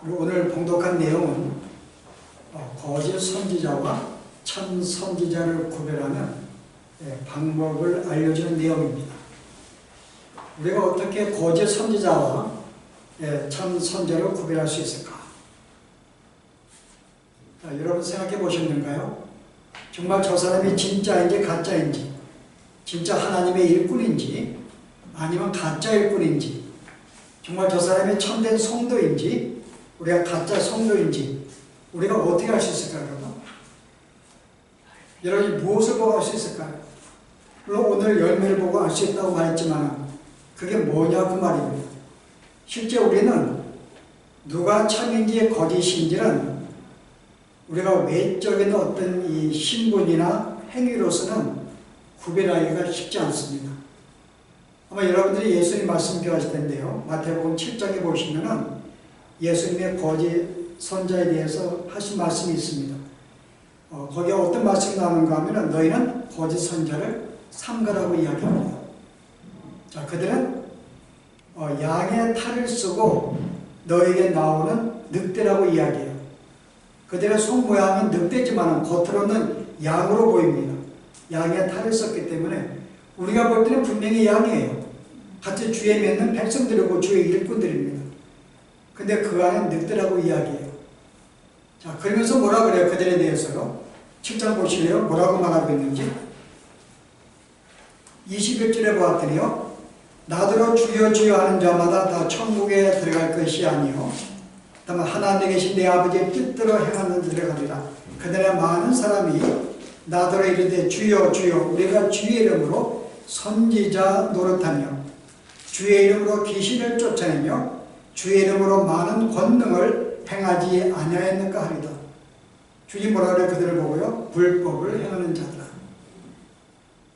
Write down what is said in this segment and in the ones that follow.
오늘 봉독한 내용은 거짓 선지자와 참 선지자를 구별하는 방법을 알려주는 내용입니다. 우리가 어떻게 거짓 선지자와 참 선지자를 구별할 수 있을까? 여러분 생각해 보셨는가요? 정말 저 사람이 진짜인지 가짜인지, 진짜 하나님의 일꾼인지 아니면 가짜 일꾼인지, 정말 저 사람이 참된 성도인지 우리가 가짜 성도인지 우리가 어떻게 알 수 있을까요, 여러분? 여러분이 무엇을 보고 알 수 있을까요? 물론 오늘 열매를 보고 알 수 있다고 말했지만 그게 뭐냐 그 말입니다. 실제 우리는 누가 참인지 거짓인지는 우리가 외적인 어떤 이 신분이나 행위로서는 구별하기가 쉽지 않습니다. 아마 여러분들이 예수님 말씀 기억하실 텐데요. 마태복음 7장에 보시면은 예수님의 거짓 선자에 대해서 하신 말씀이 있습니다. 거기에 어떤 말씀이 나오는가 하면은 너희는 거짓 선자를 삼가라고 이야기합니다. 자, 그들은 양의 탈을 쓰고 너에게 나오는 늑대라고 이야기해요. 그들의 속 모양은 늑대지만 겉으로는 양으로 보입니다. 양의 탈을 썼기 때문에 우리가 볼 때는 분명히 양이에요. 같이 주에 맺는 백성들이고 주의 일꾼들입니다. 근데 그 안은 늑대라고 이야기해요. 자, 그러면서 뭐라 그래요? 그들에 대해서요. 7장 보실래요? 뭐라고 말하고 있는지. 21절에 보았더니요. 나더러 주여 주여 하는 자마다 다 천국에 들어갈 것이 아니요 다만 하나님에 계신 내 아버지의 뜻대로 행하는 데로 가리라. 그들의 많은 사람이 나더러 이르되 주여 주여 우리가 주의 이름으로 선지자 노릇하며 주의 이름으로 귀신을 쫓아내며 주의 이름으로 많은 권능을 행하지 아니하였는가 하리다. 주님 뭐라 그래요? 그들을 보고요. 불법을 행하는 자들아.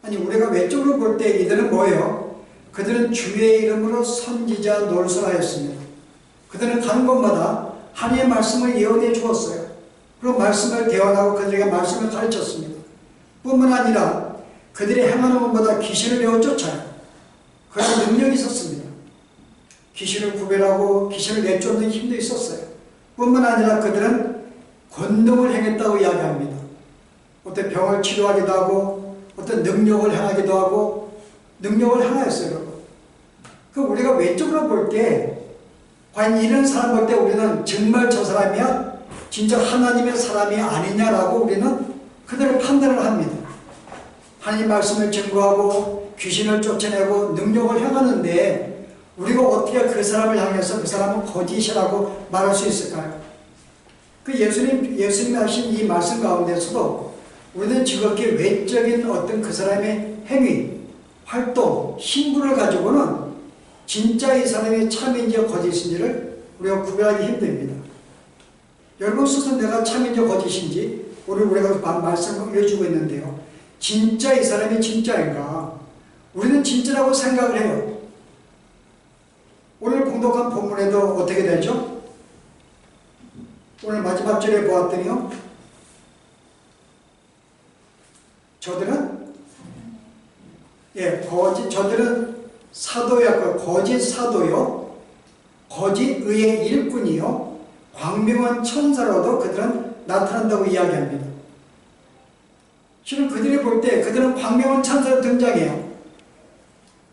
아니 우리가 외적으로 볼 때 이들은 뭐예요? 그들은 주의 이름으로 선지자 노릇을 하였습니다. 그들은 가는 곳마다 하나님의 말씀을 예언해 주었어요. 그리고 말씀을 대언하고 그들에게 말씀을 가르쳤습니다. 뿐만 아니라 그들이 행하는 것보다 귀신을 내어 쫓아요. 그런 능력이 있었습니다. 귀신을 구별하고 귀신을 내쫓는 힘도 있었어요. 뿐만 아니라 그들은 권능을 행했다고 이야기합니다. 어떤 병을 치료하기도 하고 어떤 능력을 행하기도 하고 능력을 행하였어요. 여러분. 그 우리가 외적으로 볼 때 과연 이런 사람 볼 때 우리는 정말 저 사람이야? 진짜 하나님의 사람이 아니냐라고 우리는 그들을 판단을 합니다. 하나님 말씀을 증거하고 귀신을 쫓아내고 능력을 행하는데 우리가 어떻게 그 사람을 향해서 그 사람은 거짓이라고 말할 수 있을까요? 그 예수님이 하신 이 말씀 가운데서도 우리는 지극히 외적인 어떤 그 사람의 행위, 활동, 신분을 가지고는 진짜 이 사람이 참인지 거짓인지를 우리가 구별하기 힘듭니다. 여러분 스스로 내가 참인지 거짓인지 오늘 우리가 말씀을 해주고 있는데요. 진짜 이 사람이 진짜인가? 우리는 진짜라고 생각을 해요. 오늘 봉독한 본문에도 어떻게 되죠? 오늘 마지막 절에 보았더니요. 저들은 사도였고 거짓 사도요. 거짓 의의 일꾼이요. 광명한 천사로도 그들은 나타난다고 이야기합니다. 실은 그들이 볼 때 그들은 광명한 천사로 등장해요.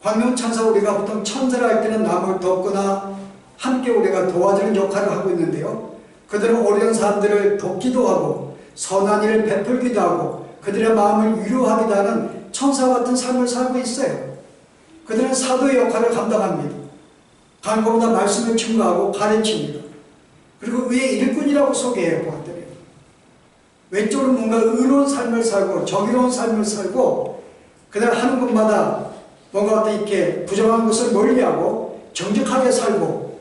광명한 천사 우리가 보통 천사를 할 때는 남을 돕거나 함께 우리가 도와주는 역할을 하고 있는데요. 그들은 어려운 사람들을 돕기도 하고 선한 일을 베풀기도 하고 그들의 마음을 위로하기도 하는 천사와 같은 삶을 살고 있어요. 그들은 사도의 역할을 감당합니다. 가는 곳마다 말씀을 증거하고 가르칩니다. 그리고 의의 일꾼이라고 소개해요. 보았더니 외적으로 뭔가 의로운 삶을 살고 정의로운 삶을 살고 그들 하는 곳마다 뭔가 어떤 이렇게 부정한 것을 멀리하고 정직하게 살고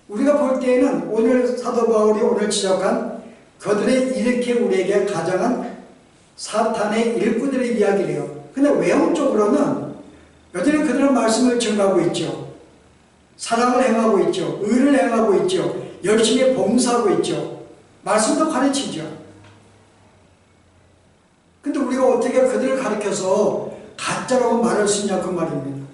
우리가 볼 때에는 오늘 사도 바울이 오늘 지적한 그들의 이렇게 우리에게 가장한 사탄의 일꾼들의 이야기를 해요. 근데 외형적으로는 여전히 그들은 말씀을 증거하고 있죠. 사랑을 행하고 있죠. 의를 행하고 있죠. 열심히 봉사하고 있죠. 말씀도 가르치죠. 근데 우리가 어떻게 그들을 가르쳐서 가짜라고 말할 수 있냐 그 말입니다.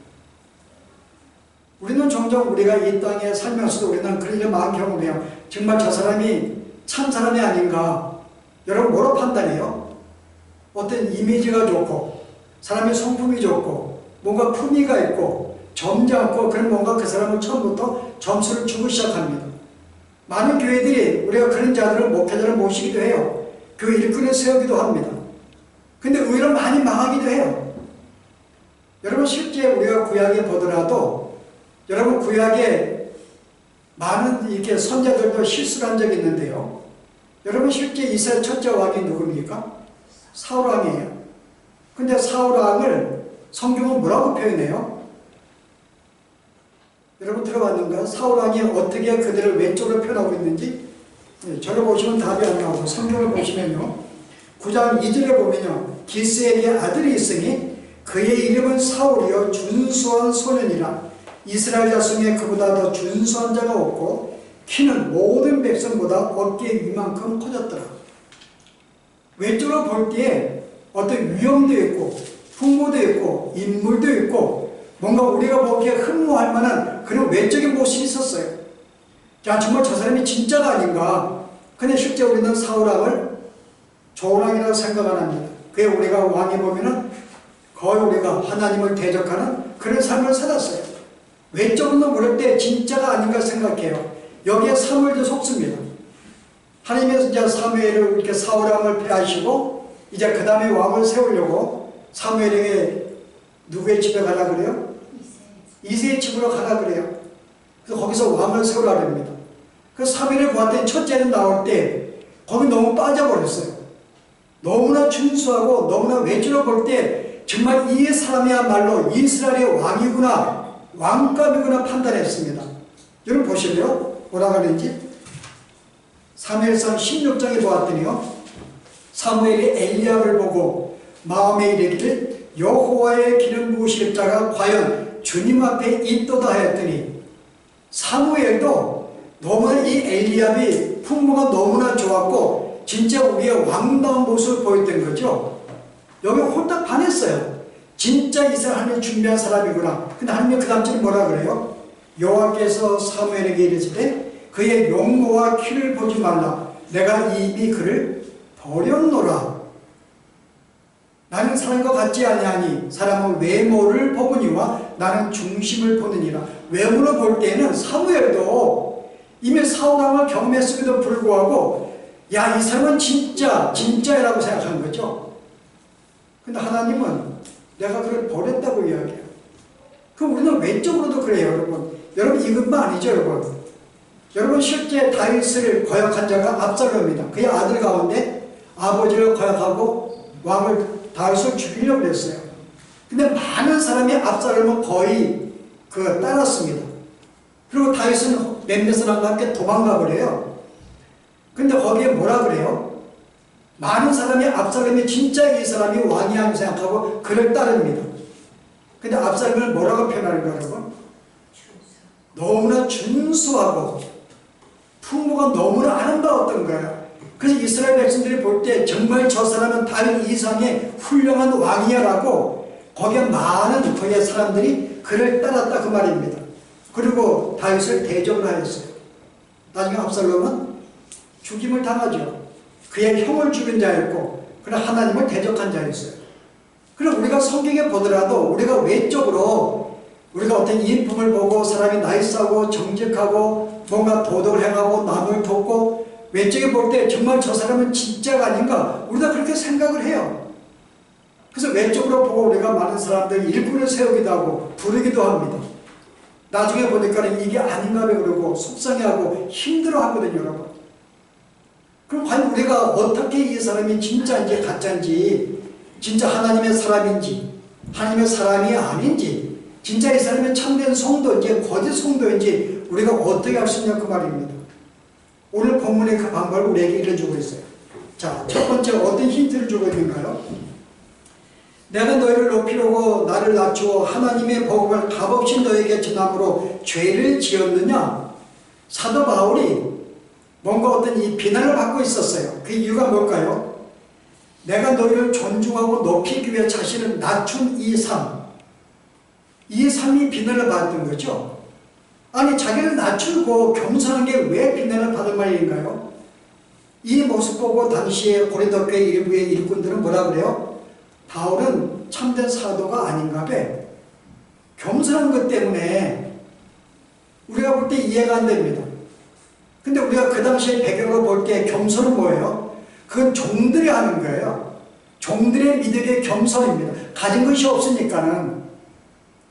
우리는 종종 우리가 이 땅에 살면서도 우리는 그런 일을 많이 경험해요. 정말 저 사람이 참 사람이 아닌가. 여러분 뭐로 판단해요? 어떤 이미지가 좋고 사람의 성품이 좋고 뭔가 품위가 있고 점잖고 그런 뭔가 그 사람을 처음부터 점수를 주고 시작합니다. 많은 교회들이 우리가 그런 자들을 목회자를 모시기도 해요. 교회 일꾼을 세우기도 합니다. 근데 의외로 많이 망하기도 해요. 여러분 실제 우리가 구약에 보더라도 여러분 구약에 많은 이렇게 선자들도 실수를 한 적이 있는데요. 여러분 실제 이스라엘 첫째 왕이 누굽니까? 사울 왕이에요. 근데 사울 왕을 성경은 뭐라고 표현해요? 여러분 들어봤는가? 사울 왕이 어떻게 그들을 왼쪽으로 표현하고 있는지 저를 보시면 답이 안 나오고 성경을 보시면요 9장 2절에 보면요 기스에게 아들이 있으니 그의 이름은 사울이요 준수한 소년이라 이스라엘 자손에 그보다 더 준수한 자가 없고 키는 모든 백성보다 어깨 위만큼 커졌더라. 왼쪽으로 볼 때에 어떤 위엄도 있고 풍모도 있고 인물도 있고 뭔가 우리가 보기에 흠모할 만한 그런 외적인 모습이 있었어요. 자 정말 저 사람이 진짜가 아닌가. 근데 실제 우리는 사울왕을 좋은 왕이라고 생각 안 합니다. 그게 우리가 왕이 보면은 거의 우리가 하나님을 대적하는 그런 삶을 살았어요. 외적으로 모를 때 진짜가 아닌가 생각해요. 여기에 사무엘도 속습니다. 하나님께서 이제 사무엘을 이렇게 사울왕을 폐하시고 이제 그 다음에 왕을 세우려고 사무엘에게 누구의 집에 가라 그래요? 이새의 집으로 가라 그래요. 그래서 거기서 왕을 세우라 그럽니다. 그래서 사무엘을 보았더니 첫째는 나올 때 거기 너무 빠져버렸어요. 너무나 준수하고 너무나 외주로 볼 때 정말 이 사람이야말로 이스라엘의 왕이구나 왕감이구나 판단했습니다. 여러분 보실래요? 뭐라고 하는지 사무엘상 16장에 보았더니요 사무엘이 엘리야를 보고 마음에 이르기를 여호와의 기름 부으실 자가 과연 주님 앞에 있도다 하였더니 사무엘도 너무나 이 엘리야의 풍모가 너무나 좋았고 진짜 우리의 왕다운 모습을 보였던 거죠. 여기 홀딱 반했어요. 진짜 이스라엘 하나님이 준비한 사람이구나. 근데 하나님이 그 다음 절에 뭐라 그래요? 여호와께서 사무엘에게 이르시되 그의 용모와 키를 보지 말라. 내가 이미 그를 버렸노라. 나는 사람과 같지 아니하니 사람은 외모를 보느니와 나는 중심을 보느니라. 외모를 볼 때는 사무엘도 이미 사울왕을 경험했음에도 불구하고 야, 이 사람은 진짜라고 생각한 거죠. 근데 하나님은 내가 그를 버렸다고 이야기해요. 그럼 우리는 외적으로도 그래요, 여러분. 여러분 이것만 아니죠, 여러분. 여러분 실제 다윗을 거역한 자가 압살롬입니다. 그의 아들 가운데 아버지를 거역하고 왕을 다윗을 죽이려고 했어요. 근데 많은 사람이 압살롬은 거의 따랐습니다. 그리고 다윗은 몇몇 사람과 함께 도망가 버려요. 근데 거기에 뭐라 그래요? 많은 사람이 압살롬이 진짜 이 사람이 왕이라고 생각하고 그를 따릅니다. 근데 압살롬을 뭐라고 표현하는가 여러분? 너무나 준수하고 풍모가 너무나 아름다웠던 거예요. 그래서 이스라엘 백성들이 볼 때 정말 저 사람은 다윗 이상의 훌륭한 왕이야라고 거기에 많은 거기에 사람들이 그를 따랐다 그 말입니다. 그리고 다윗을 대적을 하였어요. 나중에 압살롬은 죽임을 당하죠. 그의 형을 죽인 자였고 그러나 하나님을 대적한 자였어요. 그럼 우리가 성경에 보더라도 우리가 외적으로 우리가 어떤 인품을 보고 사람이 나이스하고 정직하고 뭔가 도덕을 행하고 남을 돕고 외적에 볼 때 정말 저 사람은 진짜가 아닌가 우리가 그렇게 생각을 해요. 그래서 외적으로 보고 우리가 많은 사람들이 일꾼을 세우기도 하고 부르기도 합니다. 나중에 보니까 이게 아닌가 그러고 속상해하고 힘들어하거든요, 여러분. 그럼 과연 우리가 어떻게 이 사람이 진짜인지 가짜인지 진짜 하나님의 사람인지 하나님의 사람이 아닌지 진짜 이 사람이 참된 성도인지 거짓 성도인지 우리가 어떻게 알 수 있냐 그 말입니다. 오늘 본문의 그 방법을 우리에게 일러주고 있어요. 자, 첫 번째 어떤 힌트를 주고 있는가요? 내가 너희를 높이려고 나를 낮추어 하나님의 복음을 값없이 너에게 전함으로 죄를 지었느냐? 사도 바울이 뭔가 어떤 이 비난을 받고 있었어요. 그 이유가 뭘까요? 내가 너희를 존중하고 높이기 위해 자신을 낮춘 이 삶이 비난을 받았던 거죠. 아니 자기를 낮추고 겸손한 게 왜 비난을 받을 말인가요? 이 모습 보고 당시에 고린도 교회 일부의 일꾼들은 뭐라 그래요? 바울은 참된 사도가 아닌가 봐. 겸손한 것 때문에 우리가 볼 때 이해가 안 됩니다. 근데 우리가 그 당시에 배경으로 볼 때 겸손은 뭐예요? 그건 종들이 하는 거예요. 종들의 믿음의 겸손입니다. 가진 것이 없으니까는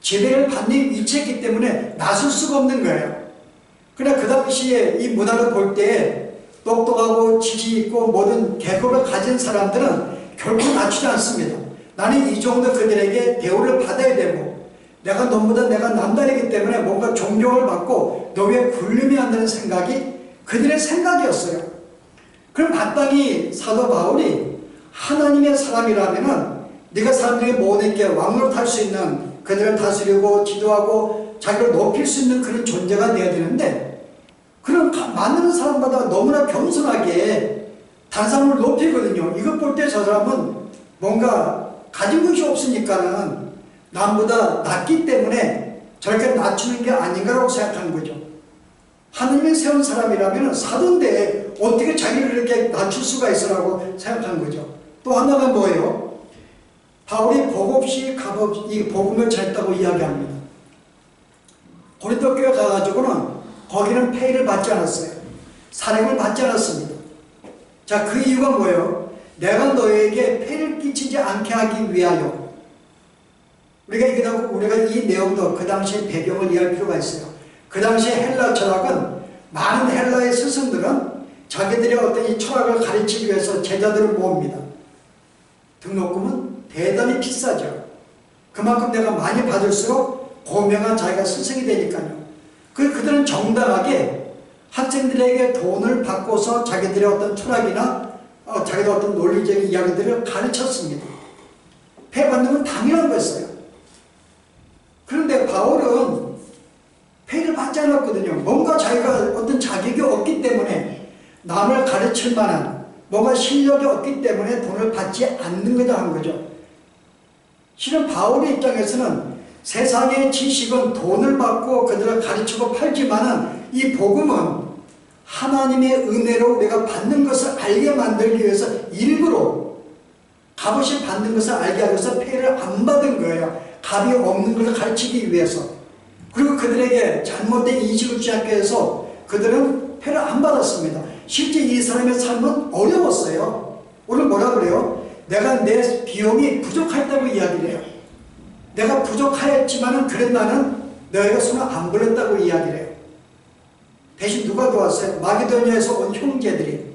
지배를 받는 위치했기 때문에 나설 수가 없는 거예요. 그러나 그 당시에 이 문화를 볼 때 똑똑하고 지식 있고 모든 계급을 가진 사람들은 결코 낮추지 않습니다. 나는 이 정도 그들에게 대우를 받아야 되고 내가 너보다 내가 남다르기 때문에 뭔가 존경을 받고 너 왜 굴림이 한다는 생각이 그들의 생각이었어요. 그럼 마땅히 사도 바울이 하나님의 사람이라면은 네가 사람들에게 모든게 왕노릇할 수 있는 그들을 다스리고 지도하고 자기를 높일 수 있는 그런 존재가 되어야 되는데 그런 많은 사람마다 너무나 겸손하게 다른 사람을 높이거든요. 이것 볼 때 저 사람은 뭔가 가진 것이 없으니까는 남보다 낮기 때문에 저렇게 낮추는 게 아닌가라고 생각하는 거죠. 하나님이 세운 사람이라면 사도인데 어떻게 자기를 이렇게 낮출 수가 있으라고 생각하는 거죠. 또 하나가 뭐예요? 바울이 복 없이 값 없이 이 복음을 전했다고 이야기합니다. 고린도 교회 가가지고는 거기는 페이를 받지 않았어요. 사령을 받지 않았습니다. 자, 그 이유가 뭐예요? 내가 너에게 폐를 끼치지 않게 하기 위하여. 우리가 이 내용도 그 당시의 배경을 이해할 필요가 있어요. 그 당시에 헬라 철학은 많은 헬라의 스승들은 자기들의 어떤 이 철학을 가르치기 위해서 제자들을 모읍니다. 등록금은 대단히 비싸죠. 그만큼 내가 많이 받을수록 고명한 자기가 스승이 되니까요. 그들은 정당하게 학생들에게 돈을 받고서 자기들의 어떤 철학이나 자기들의 어떤 논리적인 이야기들을 가르쳤습니다. 폐 받는 건 당연한 거였어요. 그런데 바울은 폐를 받지 않았거든요. 뭔가 자기가 어떤 자격이 없기 때문에 남을 가르칠 만한 뭔가 실력이 없기 때문에 돈을 받지 않는 거다 한 거죠. 실은 바울의 입장에서는 세상의 지식은 돈을 받고 그들을 가르치고 팔지만은 이 복음은 하나님의 은혜로 내가 받는 것을 알게 만들기 위해서 일부러 값없이 받는 것을 알게 하기 위해서 폐를 안 받은 거예요. 값이 없는 것을 가르치기 위해서. 그리고 그들에게 잘못된 인식을 주지 해서 그들은 폐를 안 받았습니다. 실제 이 사람의 삶은 어려웠어요. 오늘 뭐라 그래요? 내가 내 비용이 부족했다고 이야기를 해요. 내가 부족하였지만은 그런 나는 너희가 손을 안 벌렸다고 이야기를 해요. 대신 누가 도왔어요? 마게도니아에서 온 형제들이,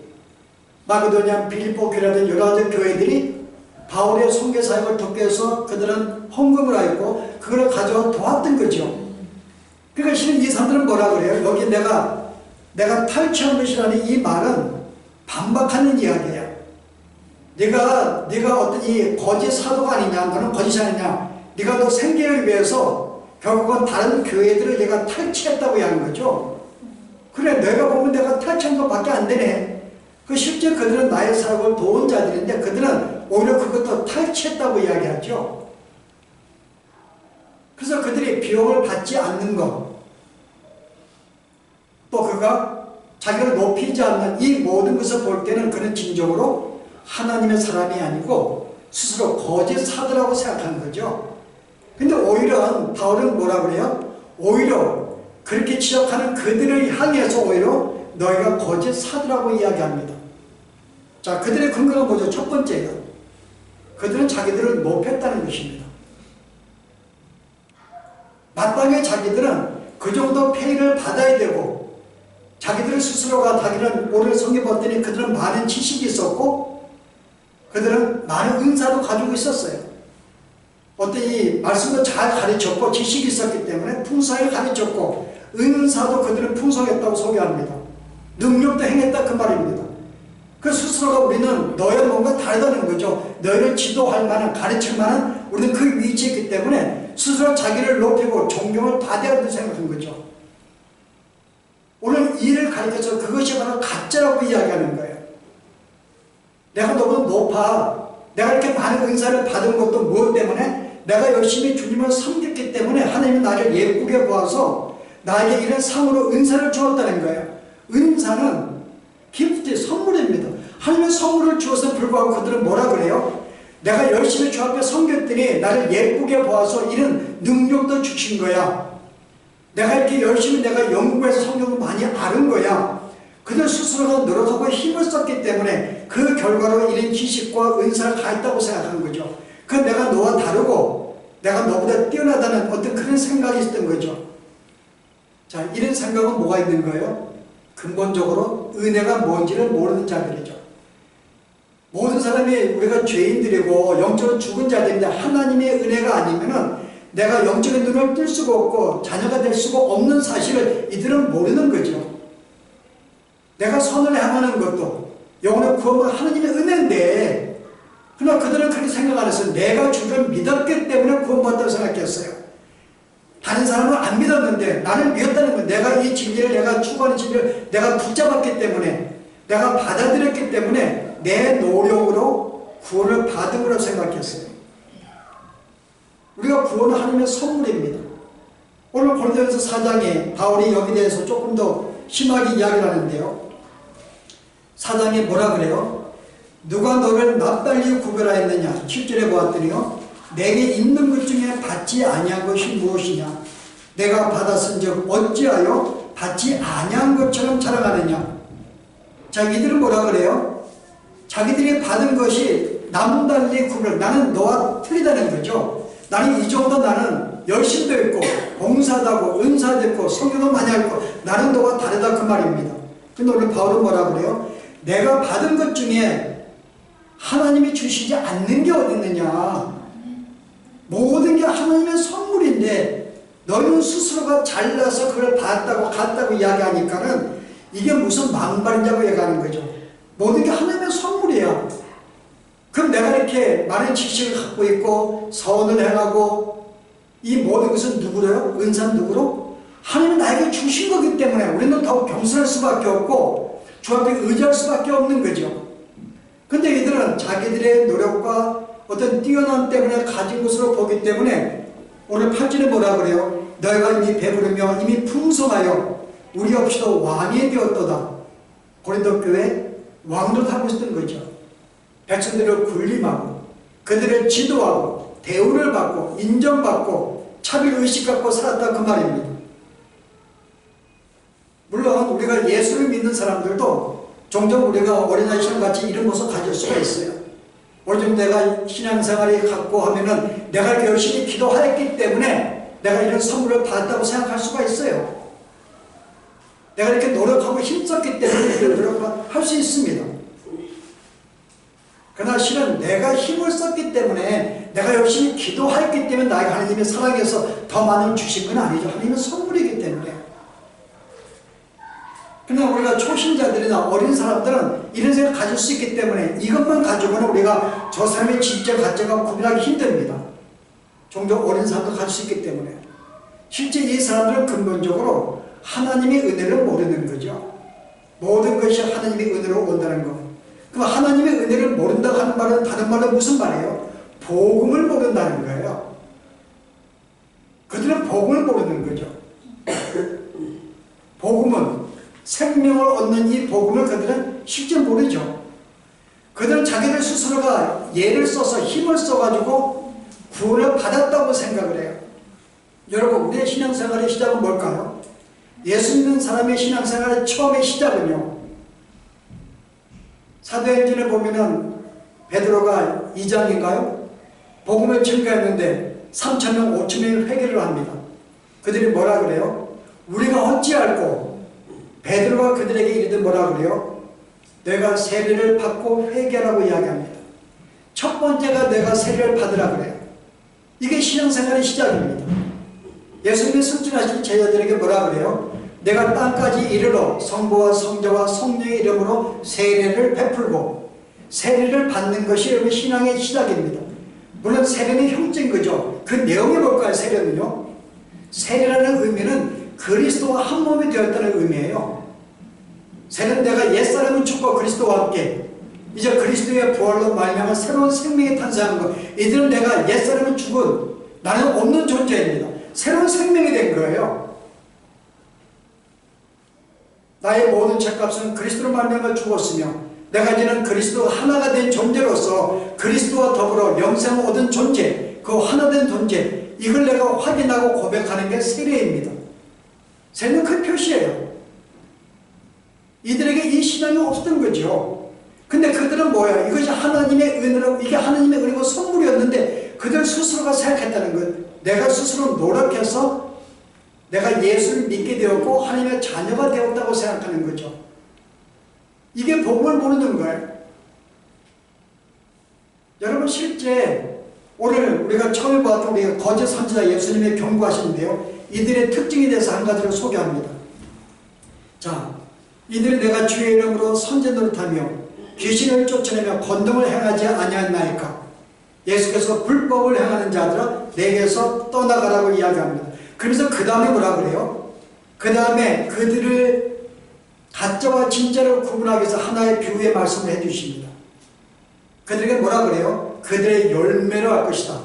마게도니아, 빌립보 교회라든 여러 가지 교회들이 바울의 선교 사역을 돕기 위해서 그들은 헌금을 하였고 그걸 가져와 도왔던 거죠. 그러니까 실은 이 사람들은 뭐라 그래요? 여기 내가 탈취한 것이라는 이 말은 반박하는 이야기예요. 네가 어떤 이 거짓 사도가 아니냐, 너는 거짓이 아니냐, 네가 너 생계를 위해서 결국은 다른 교회들을 내가 탈취했다고 하는 거죠. 그래, 내가 보면 내가 탈취한 것밖에 안 되네. 실제 그들은 나의 사역을 도운 자들인데 그들은 오히려 그것도 탈취했다고 이야기하죠. 그래서 그들이 비용을 받지 않는 것, 또 그가 자기를 높이지 않는 이 모든 것을 볼 때는 그는 진정으로 하나님의 사람이 아니고 스스로 거짓 사도라고 생각하는 거죠. 근데 오히려 바울은 뭐라 그래요? 오히려 그렇게 지적하는 그들을 향해서 오히려 너희가 거짓 사도라고 이야기합니다. 자, 그들의 근거가 뭐죠? 첫 번째요. 그들은 자기들을 높였다는 것입니다. 마땅히 자기들은 그 정도 페이를 받아야 되고 자기들 스스로가 자기는 오늘 성경 봤더니 그들은 많은 지식이 있었고 그들은 많은 은사도 가지고 있었어요. 어떤 이 말씀도 잘 가르쳤고 지식이 있었기 때문에 풍성하게 가르쳤고 은사도 그들은 풍성했다고 소개합니다. 능력도 행했다 그 말입니다. 그 스스로가 우리는 너희와 뭔가 다르다는 거죠. 너희를 지도할 만한 가르칠 만한 우리는 그 위치에 있기 때문에 스스로 자기를 높이고 존경을 받아야 된다고 생각한 거죠. 오늘 이를 가르쳐서 그것이 바로 가짜라고 이야기하는 거예요. 내가 너무 높아. 내가 이렇게 많은 은사를 받은 것도 무엇 때문에? 내가 열심히 주님을 섬겼기 때문에 하나님이 나를 예쁘게 보아서 나에게 이런 상으로 은사를 주었다는 거예요. 은사는 기프트, 선물입니다. 하나님의 선물을 주어서 불구하고 그들은 뭐라 그래요? 내가 열심히 주 앞에 섬겼더니 나를 예쁘게 보아서 이런 능력도 주신 거야. 내가 이렇게 열심히 내가 연구해서 성경을 많이 아는 거야. 그들 스스로가 노력하고 힘을 썼기 때문에 그 결과로 이런 지식과 은사를 다 있다고 생각한 거죠. 그건 내가 너와 다르고 내가 너보다 뛰어나다는 어떤 그런 생각이 있었던 거죠. 자, 이런 생각은 뭐가 있는 거예요? 근본적으로 은혜가 뭔지를 모르는 자들이죠. 모든 사람이 우리가 죄인들이고 영적으로 죽은 자들인데 하나님의 은혜가 아니면은 내가 영적인 눈을 뜰 수가 없고 자녀가 될 수가 없는 사실을 이들은 모르는 거죠. 내가 선을 행하는 것도 영혼의 구원은 하나님의 은혜인데, 그러나 그들은 그렇게 생각 안 했어요. 내가 주를 믿었기 때문에 구원받았다고 생각했어요. 다른 사람은 안 믿었는데 나를 믿었다는 건 내가 이 진리를, 내가 추구하는 진리를 내가 붙잡았기 때문에, 내가 받아들였기 때문에 내 노력으로 구원을 받은 거라고 생각했어요. 우리가 구원은 하나님의 선물입니다. 오늘 고린도전서 4장에 바울이 여기에 대해서 조금 더 심하게 이야기를 하는데요. 4장에 뭐라 그래요? 누가 너를 낯달리 구별하였느냐? 7절에 보았더니요, 내게 있는 것 중에 받지 아니한 것이 무엇이냐? 내가 받았은즉 어찌하여 받지 아니한 것처럼 자랑하느냐? 자, 이들은 뭐라 그래요? 자기들이 받은 것이 남달리 구별, 나는 너와 틀리다는 거죠. 나는 이 정도, 나는 열심도 있고 봉사도 하고 은사도 있고 성경도 많이 알고 나는 너와 다르다, 그 말입니다. 근데 오늘 바울은 뭐라 그래요? 내가 받은 것 중에 하나님이 주시지 않는 게 어디 있느냐? 모든 게 하나님의 선물인데 너는 스스로가 잘나서 그걸 받았다고 갔다고 이야기하니까는 이게 무슨 망발이냐고 얘기하는 거죠. 모든 게 하나님의 선물이야. 그럼 내가 이렇게 많은 지식을 갖고 있고 선을 행하고 이 모든 것은 누구로요? 은사는 누구로? 하나님이 나에게 주신 거기 때문에 우리는 더욱 겸손할 수밖에 없고 주 앞에 의지할 수밖에 없는 거죠. 근데 이들은 자기들의 노력과 어떤 뛰어남 때문에 가진 것으로 보기 때문에 오늘 8절에 뭐라 그래요? 너희가 이미 배부르며 이미 풍성하여 우리 없이도 왕이 되었도다. 고린도 교회 왕노릇하고 있었던 거죠. 백성들을 군림하고 그들을 지도하고 대우를 받고 인정받고 차별의식 갖고 살았다, 그 말입니다. 물론 우리가 예수를 믿는 사람들도 종종 우리가 어린아이 시험 같이 이런 모습 가질 수가 있어요. 어느 정도 내가 신앙생활이 갖고 하면은 내가 이렇게 열심히 기도하였기 때문에 내가 이런 선물을 받았다고 생각할 수가 있어요. 내가 이렇게 노력하고 힘썼기 때문에 이런 노력을 할 수 있습니다. 그러나 실은 내가 힘을 썼기 때문에 내가 열심히 기도했기 때문에 나에게 하나님의 사랑에서 더 많은 주신 건 아니죠. 하나님의 선물이기 때문에. 그러나 우리가 초신자들이나 어린 사람들은 이런 생각 가질 수 있기 때문에 이것만 가지고는 우리가 저 사람의 진짜 가짜가 구별하기 힘듭니다. 종종 어린 사람도 가질 수 있기 때문에. 실제 이 사람들은 근본적으로 하나님의 은혜를 모르는 거죠. 모든 것이 하나님의 은혜로 온다는 것. 그럼 하나님의 은혜를 모른다고 하는 말은 다른 말로 무슨 말이에요? 복음을 모른다는 거예요. 그들은 복음을 모르는 거죠. 복음은 생명을 얻는 이 복음을 그들은 실제 모르죠. 그들은 자기들 스스로가 예를 써서 힘을 써가지고 구원을 받았다고 생각을 해요. 여러분, 우리의 신앙생활의 시작은 뭘까요? 예수 믿는 사람의 신앙생활의 처음의 시작은요, 사도행전을 보면은 베드로가 2장인가요? 복음을 증거했는데 3,000명, 5,000명이 회개를 합니다. 그들이 뭐라 그래요? 우리가 어찌 알고, 베드로가 그들에게 이르되 뭐라 그래요? 내가 세례를 받고 회개하라고 이야기합니다. 첫 번째가 내가 세례를 받으라 그래요. 이게 신앙생활의 시작입니다. 예수님이 승진하신 제자들에게 뭐라 그래요? 내가 땅까지 이르러 성부와 성자와 성령의 이름으로 세례를 베풀고, 세례를 받는 것이 여러분 신앙의 시작입니다. 물론 세례는 형체인 거죠. 그 내용이 뭘까요? 세례는요, 세례라는 의미는 그리스도와 한 몸이 되었다는 의미예요. 세례는 내가 옛사람은 죽고 그리스도와 함께 이제 그리스도의 부활로 말미암아 새로운 생명이 탄생한 것. 이들은 내가 옛사람은 죽은 나는 없는 존재입니다. 새로운 생명이 된 거예요. 나의 모든 죄값은 그리스도로 말미암아 죽었으며 내가 이제는 그리스도와 하나가 된 존재로서 그리스도와 더불어 영생을 얻은 존재, 그 하나된 존재, 이걸 내가 확인하고 고백하는 게 세례입니다. 세례는 그 표시예요. 이들에게 이 신앙이 없었던 거죠. 근데 그들은 뭐야? 이것이 하나님의 은혜라고, 이게 하나님의 은혜고 선물이었는데 그들 스스로가 생각했다는 것. 내가 스스로 노력해서 내가 예수를 믿게 되었고 하나님의 자녀가 되었다고 생각하는 거죠. 이게 복음을 모르는 거예요. 여러분 실제 오늘 우리가 처음 봤던 우리가 거짓 선지자 예수님의 경고하시는데요. 이들의 특징에 대해서 한 가지를 소개합니다. 자, 이들이 내가 주의 이름으로 선지 노릇하며 귀신을 쫓아내며 권능을 행하지 아니하나이까. 예수께서 불법을 행하는 자들아 내게서 떠나가라고 이야기합니다. 그러면서 그 다음에 뭐라 그래요? 그 다음에 그들을 가짜와 진짜를 구분하기 위해서 하나의 비유의 말씀을 해주십니다. 그들에게 뭐라 그래요? 그들의 열매로 할 것이다.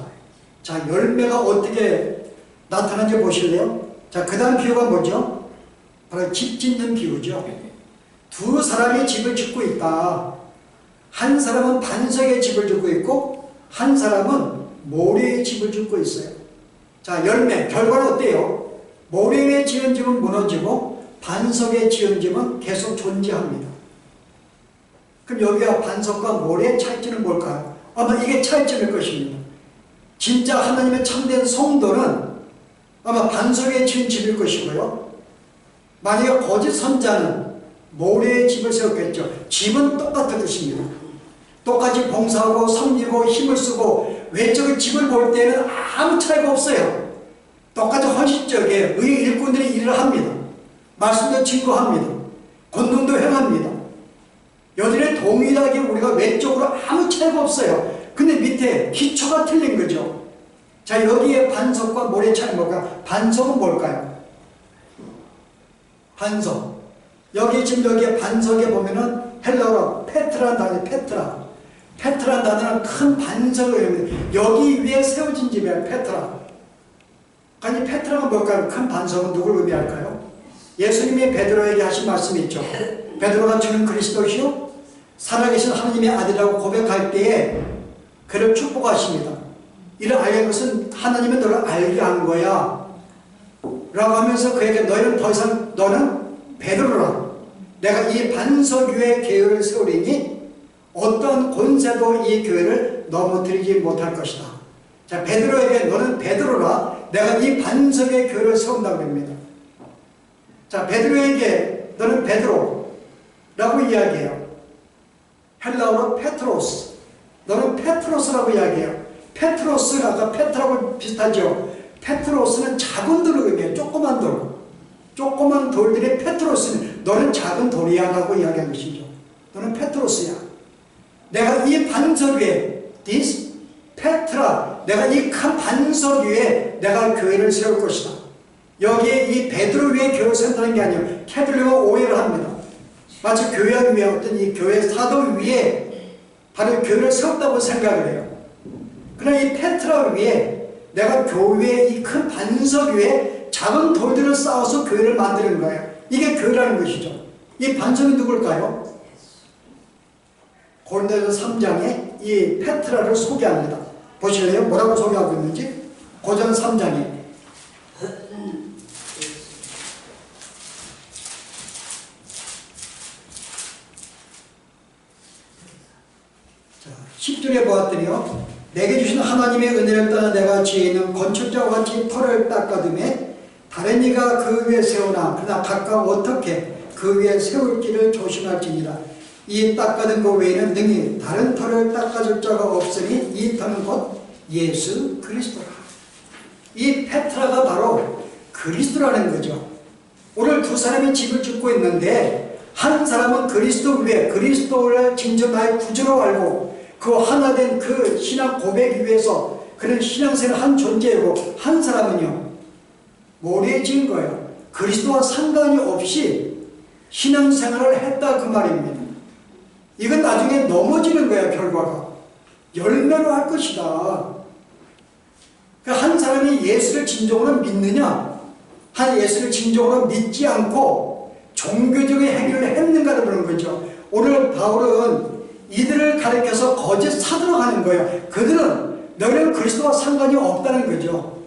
자, 열매가 어떻게 나타나는지 보실래요? 자, 그 다음 비유가 뭐죠? 바로 집 짓는 비유죠. 두 사람이 집을 짓고 있다. 한 사람은 반석의 집을 짓고 있고 한 사람은 모래의 집을 짓고 있어요. 자, 열매, 결과는 어때요? 모래에 지은 집은 무너지고 반석에 지은 집은 계속 존재합니다. 그럼 여기가 반석과 모래의 차이점은 뭘까요? 아마 이게 차이점일 것입니다. 진짜 하나님의 참된 성도는 아마 반석에 지은 집일 것이고요. 만약에 거짓 선자는 모래의 집을 세웠겠죠. 집은 똑같은 것입니다. 똑같이 봉사하고 섬기고 힘을 쓰고 외적인 집을 볼 때는 아무 차이가 없어요. 똑같이 헌신적에 의의 일꾼들이 일을 합니다. 말씀도 증거합니다. 권능도 행합니다. 여전히 동일하게 우리가 외적으로 아무 차이가 없어요. 근데 밑에 기초가 틀린 거죠. 자, 여기에 반석과 모래 차이 뭘까요? 반석은 뭘까요? 반석. 여기 지금 여기에 반석에 보면은 헬라어로 페트라는 단어, 페트라. 페트라는 단어는 큰 반석을 의미합니다. 여기 위에 세워진 집이에요. 페트라. 아니 페트라가 뭘까요? 큰 반석은 누굴 의미할까요? 예수님이 베드로에게 하신 말씀이 있죠. 베드로가 주는 그리스도시요 살아계신 하나님의 아들이라고 고백할 때에 그를 축복하십니다. 이를 알게 한 것은 하나님은 너를 알게 한 거야 라고 하면서 그에게 너희는 더 이상 너는 베드로라. 내가 이 반석 위에 교회를 세우리니 어떤 권세도 이 교회를 넘어뜨리지 못할 것이다. 자, 베드로에게 너는 베드로라. 내가 이 반석의 교회를 세운다고 합니다. 자, 베드로에게 너는 베드로라고 이야기해요. 헬라어로 페트로스. 너는 페트로스라고 이야기해요. 페트로스가 아까 페트라고 비슷하죠. 페트로스는 작은 돌을 의미해요. 조그만 돌. 조그만 돌들의 페트로스는 너는 작은 돌이야 라고 이야기한 것이죠. 너는 페트로스야. 내가 이 반석 위에 this 페트라 내가 이 큰 반석 위에 내가 교회를 세울 것이다. 여기에 이 베드로 위에 교회를 세운다는 게 아니에요. 캐톨릭은 오해를 합니다. 마치 교회하기 위해 어떤 이 교회 사도 위에 바로 교회를 세웠다고 생각을 해요. 그러나 이 페트라 위에 내가 교회의 이 큰 반석 위에 작은 돌들을 쌓아서 교회를 만드는 거예요. 이게 교회라는 것이죠. 이 반석이 누굴까요? 고린도전서 3장에 이 페트라를 소개합니다. 보실래요? 뭐라고 소개하고 있는지? 고전 3장에 자, 10절에 보았더니요. 내게 주신 하나님의 은혜를 따라 내가 지혜 있는 건축자와 같이 터를 닦아둠에 다른 이가 그 위에 세우나 그러나 각각 어떻게 그 위에 세울지를 조심할지니라. 이 닦아둔 것 외에는 능히 다른 터를 닦아줄 자가 없으니 이 터는 곧 예수 그리스도라. 이 페트라가 바로 그리스도라는 거죠. 오늘 두 사람이 집을 짓고 있는데 한 사람은 그리스도 위에 그리스도를 진정 나의 구주로 알고 그 하나된 그 신앙 고백 위에서 그런 신앙생활 한 존재이고 한 사람은요 모래에 지은 거예요. 그리스도와 상관이 없이 신앙생활을 했다 그 말입니다. 이건 나중에 넘어지는 거야. 결과가 열매로 할 것이다. 한 사람이 예수를 진정으로 믿느냐 한 예수를 진정으로 믿지 않고 종교적인 행위를 했는가를 보는 거죠. 오늘 바울은 이들을 가리켜서 거짓 사도로 가는 거예요. 그들은 너희는 그리스도와 상관이 없다는 거죠.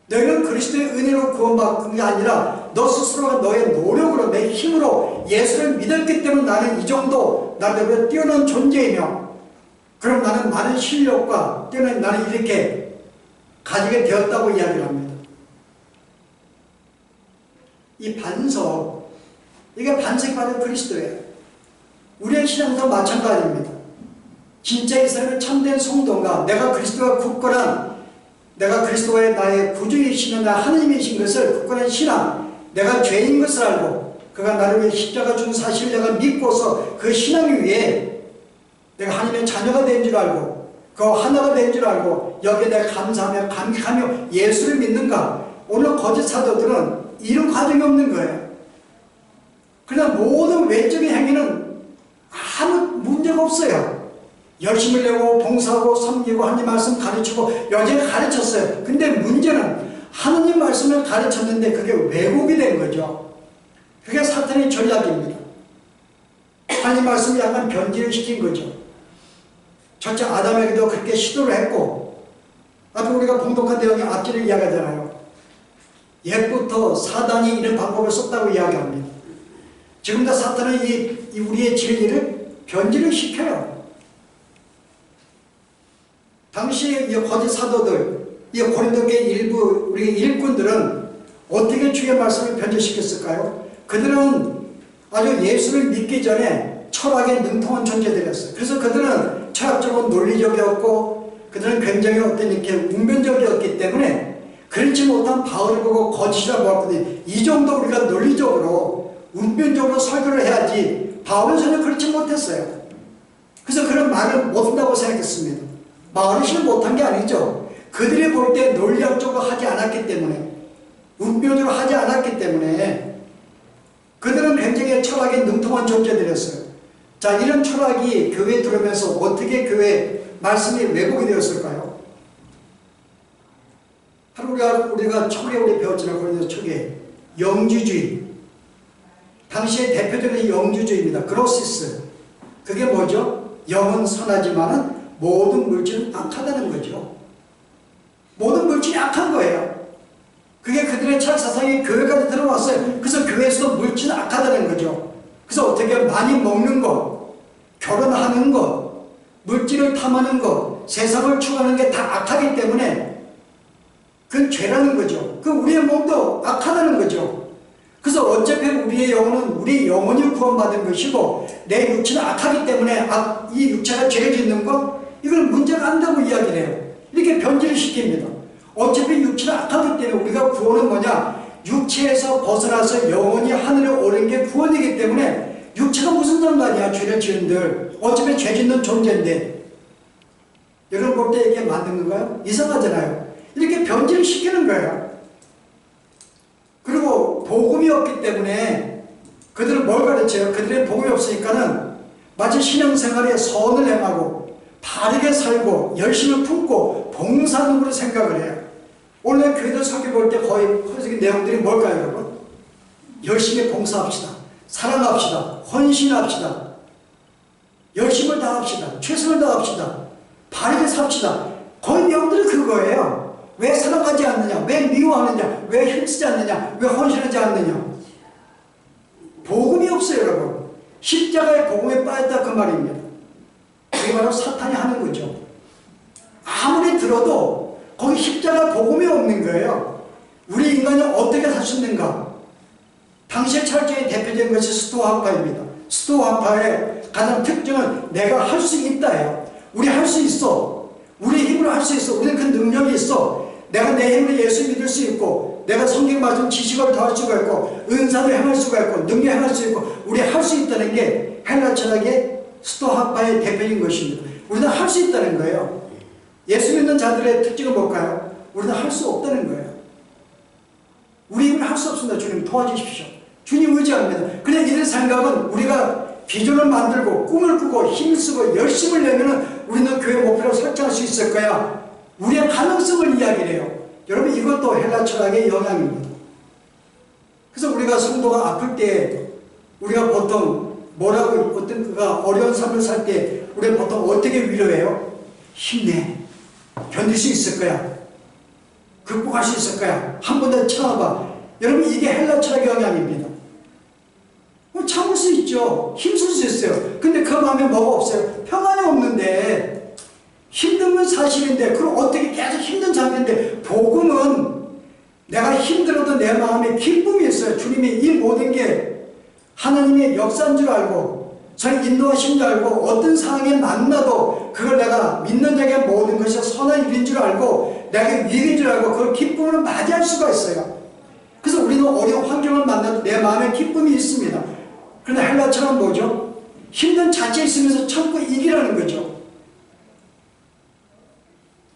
너희는 그리스도의 은혜로 구원받은 게 아니라 너 스스로가 너의 노력으로 내 힘으로 예수를 믿었기 때문에 나는 이 정도 나름대로 뛰어난 존재이며, 그럼 나는 많은 실력과 뛰어난 나는 이렇게 가지게 되었다고 이야기를 합니다. 이 반석, 이게 반석이 바로 그리스도예요. 우리의 신앙도 마찬가지입니다. 진짜 이 사람이 참된 성도인가, 내가 그리스도와 굳건한, 내가 그리스도의 나의 구주이시는 나 하나님이신 것을 굳건한 신앙, 내가 죄인 것을 알고 그가 나를 위해 십자가 준 사실을 내가 믿고서 그 신앙 위에 내가 하나님의 자녀가 된 줄 알고 그 하나가 된 줄 알고 여기에 내가 감사하며 감격하며 예수를 믿는가. 오늘 거짓 사도들은 이런 과정이 없는 거예요. 그러나 모든 외적인 행위는 아무 문제가 없어요. 열심을 내고 봉사하고 섬기고 하나님 말씀 가르치고 여전히 가르쳤어요. 근데 문제는 하나님 말씀을 가르쳤는데 그게 왜곡이 된 거죠. 그게 사탄의 전략입니다. 하나님 말씀을 약간 변질을 시킨 거죠. 첫째 아담에게도 그렇게 시도를 했고, 앞에 우리가 봉독한 내용이 앞뒤를 이야기하잖아요. 옛부터 사단이 이런 방법을 썼다고 이야기합니다. 지금 다 사탄은 이 우리의 진리를 변질을 시켜요. 당시 이 거짓 사도들, 이 고린도교회 일부 우리 일꾼들은 어떻게 주의 말씀을 변질시켰을까요? 그들은 아주 예수를 믿기 전에 철학에 능통한 존재들이었어요. 그래서 그들은 철학적으로 논리적이었고, 그들은 굉장히 어떤 이렇게 웅변적이었기 때문에 그렇지 못한 바울을 보고 거짓이라고 보았거든요. 이 정도 우리가 논리적으로 웅변적으로 설교를 해야지, 바울은 전혀 그렇지 못했어요. 그래서 그런 말을 못한다고 생각했습니다. 바울이 실 못한 게 아니죠. 그들이 볼 때 논리학적으로 하지 않았기 때문에, 웅변적으로 하지 않았기 때문에 그들은 굉장히 철학에 능통한 존재들이었어요. 자, 이런 철학이 교회에 들어오면서 어떻게 교회 말씀이 왜곡이 되었을까요? 바로 우리가 초기에 우리 배웠잖아요. 고린도 초기에 영주주의. 당시의 대표적인 영주주의입니다. 그노시스. 그게 뭐죠? 영은 선하지만은 모든 물질은 악하다는 거죠. 모든 물질이 악한 거예요. 그게 그들의 철학 사상이 교회까지 들어왔어요. 그래서 교회에서도 물질은 악하다는 거죠. 그래서 어떻게 많이 먹는 것, 결혼하는 것, 물질을 탐하는 것, 세상을 추구하는 게 다 악하기 때문에 그건 죄라는 거죠. 그 우리의 몸도 악하다는 거죠. 그래서 어차피 우리의 영혼은 우리 영혼이 구원받은 것이고 내 육체는 악하기 때문에 이 육체가 죄를 짓는 것, 이걸 문제가 안 된다고 이야기를 해요. 이렇게 변질을 시킵니다. 어차피 육체는 악하기 때문에 우리가 구원은 뭐냐? 육체에서 벗어나서 영혼이 하늘에 오른 게 구원이기 때문에 육체가 무슨 상관이야? 죄를 지은들. 어차피 죄 짓는 존재인데. 여러분 볼 때 이게 맞는 건가요? 이상하잖아요. 이렇게 변질을 시키는 거예요. 그리고 복음이 없기 때문에 그들은 뭘 가르쳐요? 그들의 복음이 없으니까는 마치 신앙생활에 선을 행하고 바르게 살고 열심을 품고 봉사하는 걸로 생각을 해요. 원래 교회들 설교 볼 때 거의 내용들이 뭘까요, 여러분? 열심히 봉사합시다. 사랑합시다. 헌신합시다. 열심을 다합시다. 최선을 다합시다. 바르게 삽시다. 거의 내용들이 그거예요. 왜 사랑하지 않느냐? 왜 미워하느냐? 왜 힘쓰지 않느냐? 왜 헌신하지 않느냐? 복음이 없어요, 여러분. 십자가의 복음에 빠졌다 그 말입니다. 그게 바로 사탄이 하는 거죠. 아무리 들어도 거기 십자가 복음이 없는 거예요. 우리 인간이 어떻게 살 수 있는가? 당시의 철저히 대표적인 것이 스토아파입니다. 스토아파의 가장 특징은 내가 할 수 있다예요. 우리 할 수 있어. 우리 힘으로 할 수 있어. 우리는 그 능력이 있어. 내가 내 힘으로 예수 믿을 수 있고, 내가 성경 말씀 지식을 더할 수가 있고, 은사를 행할 수가 있고, 능력 행할 수 있고, 우리 할 수 있다는 게 헬라 철학의 스토아파의 대표인 것입니다. 우리는 할 수 있다는 거예요. 예수 믿는 자들의 특징은 뭘까요? 우리는 할 수 없다는 거예요. 우리 힘은 할 수 없습니다. 주님 도와주십시오. 주님 의지합니다. 그냥 이런 생각은 우리가 비전을 만들고 꿈을 꾸고 힘쓰고 열심을 내면 우리는 교회 목표를 설정할 수 있을 거야. 우리의 가능성을 이야기를 해요. 여러분 이것도 헬라 철학의 영향입니다. 그래서 우리가 우리가 성도가 아플 때 우리가 보통 뭐라고 어떤 그가 어려운 삶을 살 때 우리가 보통 어떻게 위로해요? 힘내. 견딜 수 있을 거야. 극복할 수 있을 거야. 한 번 더 참아봐. 여러분 이게 헬라 철학의 영향입니다. 참을 수 있죠. 힘쓸 수 있어요. 근데 그 마음에 뭐가 없어요? 평안이 없는데 힘든 건 사실인데 그럼 어떻게 계속 힘든 상태인데 복음은 내가 힘들어도 내 마음에 기쁨이 있어요. 주님이 이 모든 게 하나님의 역사인 줄 알고 저를 인도하신 줄 알고 어떤 상황에 만나도 그걸 내가 믿는 자에게 모든 것이 선한 일인 줄 알고 내가 위기인 줄 알고 그걸 기쁨으로 맞이할 수가 있어요. 그래서 우리는 어려운 환경을 만나도 내 마음에 기쁨이 있습니다. 그러나 헬라처럼 뭐죠? 힘든 자체 있으면서 참고 이기라는 거죠.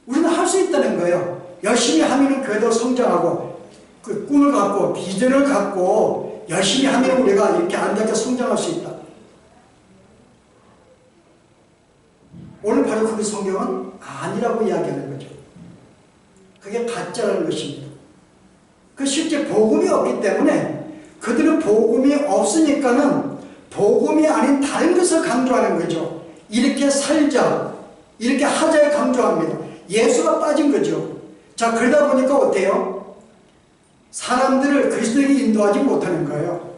우리는 할 수 있다는 거예요. 열심히 하면 교회도 성장하고 그 꿈을 갖고 비전을 갖고 열심히 하면 우리가 이렇게 아름답게 성장할 수 있다. 오늘 바로 그 성경은 아니라고 이야기하는 거죠. 그게 가짜라는 것입니다. 그 실제 복음이 없기 때문에 그들은 복음이 없으니까는 복음이 아닌 다른 것을 강조하는 거죠. 이렇게 살자, 이렇게 하자에 강조합니다. 예수가 빠진 거죠. 자, 그러다 보니까 어때요? 사람들을 그리스도에게 인도하지 못하는 거예요.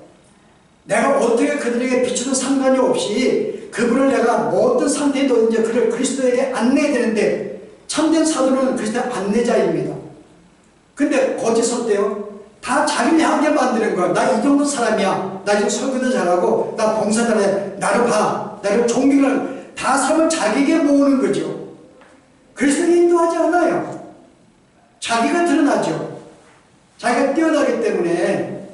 내가 어떻게 그들에게 비추는 상관이 없이 그분을 내가 어떤 상태에 놓든지 그를 그리스도에게 안내해야 되는데 참된 사도는 그리스도의 안내자입니다. 근데 거짓 어때요? 다 자기네 하게 만드는 거야. 나 이 정도 사람이야. 나 지금 설교도 잘하고 나 봉사 잘해. 나를 봐. 나를 존경을 다 사람을 자기에게 모으는 거죠. 그래서 인도하지 않아요. 자기가 드러나죠. 자기가 뛰어나기 때문에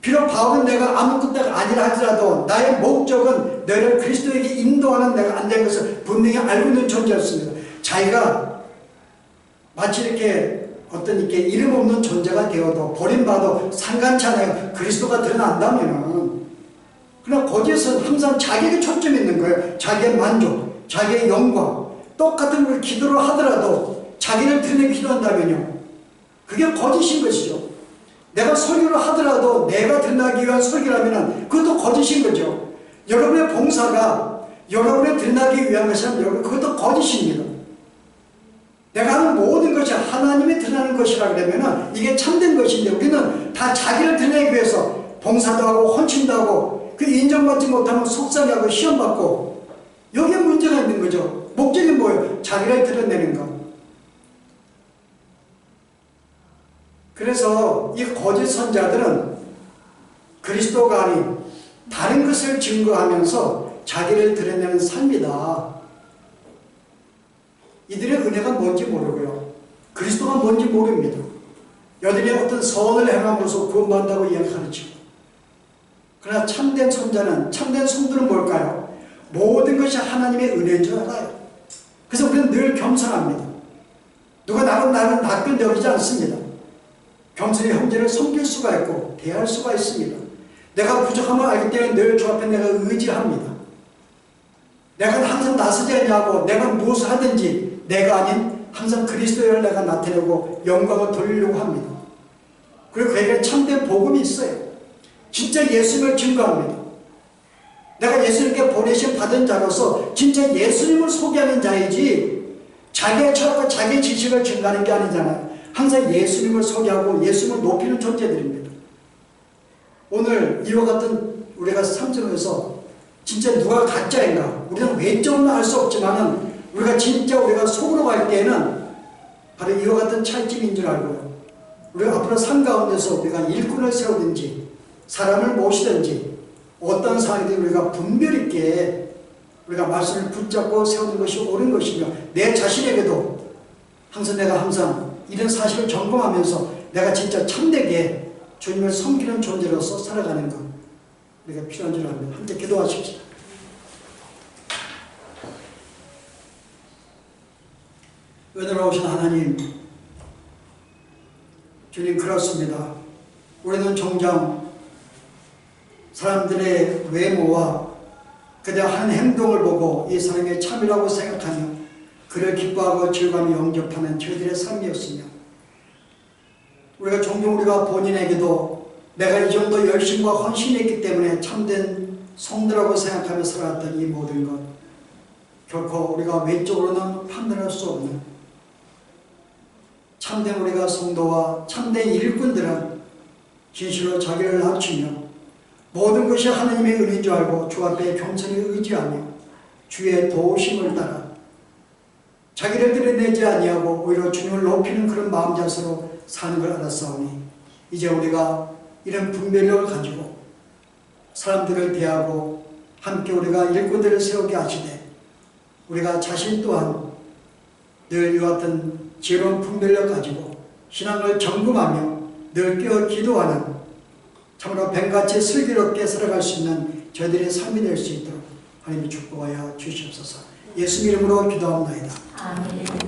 비록 바울은 내가 아무것도 아니라 할지라도 나의 목적은 너를 그리스도에게 인도하는 내가 안 된 것을 분명히 알고 있는 존재였습니다. 자기가 마치 이렇게 어떤 이렇게 이름 없는 존재가 되어도 버림받아도 상관치 않아요. 그리스도가 드러난다면은. 그러나 거기에서 항상 자기에게 초점이 있는 거예요. 자기의 만족, 자기의 영광. 똑같은 걸 기도를 하더라도 자기를 드러내기 기도한다면요. 그게 거짓인 것이죠. 내가 설교를 하더라도 내가 드러나기 위한 설교라면 그것도 거짓인 거죠. 여러분의 봉사가 여러분의 드러나기 위한 것이라면 여러분 그것도 거짓입니다. 내가 하는 모든 것이 하나님이 드러나는 것이라 그러면 이게 참된 것인데 우리는 다 자기를 드러내기 위해서 봉사도 하고 헌신도 하고 그 인정받지 못하면 속상해하고 시험받고 여기에 문제가 있는 거죠. 목적이 뭐예요? 자기를 드러내는 것. 그래서 이 거짓 선자들은 그리스도가 아닌 다른 것을 증거하면서 자기를 드러내는 삶이다. 이들의 은혜가 뭔지 모르고요. 그리스도가 뭔지 모릅니다. 여전히 어떤 선을 행함으로써 구원받는다고 이야기하죠. 그러나 참된 선자는, 참된 성도는 뭘까요? 모든 것이 하나님의 은혜인 줄 알아요. 그래서 우리는 늘 겸손합니다. 누가 나를 낮게 여기지 않습니다. 겸손히 형제를 섬길 수가 있고 대할 수가 있습니다. 내가 부족함을 알기 때문에 늘 주 앞에 내가 의지합니다. 내가 항상 나서지 않냐고 내가 무엇을 하든지 내가 아닌 항상 그리스도를 내가 나타내고 영광을 돌리려고 합니다. 그리고 그에게 참된 복음이 있어요. 진짜 예수님을 증거합니다. 내가 예수님께 보내심 받은 자로서 진짜 예수님을 소개하는 자이지 자기의 철학과 자기의 지식을 증거하는 게 아니잖아요. 항상 예수님을 소개하고 예수님을 높이는 존재들입니다. 오늘 이와 같은 우리가 삶 속에서 진짜 누가 가짜인가 우리는 외적으로는 알 수 없지만은 우리가 진짜 우리가 속으로 갈 때에는 바로 이와 같은 차이점인 줄 알고요. 우리가 앞으로 삶 가운데서 우리가 일꾼을 세우든지 사람을 모시든지 어떤 상황이든 우리가 분별 있게 우리가 말씀을 붙잡고 세우는 것이 옳은 것이며 내 자신에게도 항상 이런 사실을 점검하면서 내가 진짜 참되게 주님을 섬기는 존재로서 살아가는 것 우리가 필요한 줄 압니다. 함께 기도하십시오. 은혜로우신 하나님, 주님 그렇습니다. 우리는 종종 사람들의 외모와 그들 한 행동을 보고 이 사람의 참이라고 생각하며 그를 기뻐하고 즐거움을 영접하는 저희들의 삶이었으며 우리가 종종 우리가 본인에게도 내가 이 정도 열심과 헌신이 있기 때문에 참된 성도라고 생각하며 살아왔던 이 모든 것, 결코 우리가 외적으로는 판단할 수 없는, 참된 우리가 성도와 참된 일꾼들은 진실로 자기를 낮추며 모든 것이 하나님의 은혜인 줄 알고 주 앞에 겸손히 의지하며 주의 도우심을 따라 자기를 드러내지 아니하고 오히려 주님을 높이는 그런 마음 자세로 사는 걸 알았사오니, 이제 우리가 이런 분별력을 가지고 사람들을 대하고 함께 우리가 일꾼들을 세우게 하시되, 우리가 자신 또한 늘 이와 같은 지혜로운 분별력 가지고 신앙을 점검하며 늘 깨어 기도하는 참으로 뱀같이 슬기롭게 살아갈 수 있는 저희들의 삶이 될 수 있도록 하나님이 축복하여 주시옵소서. 예수 이름으로 기도합니다. 아멘.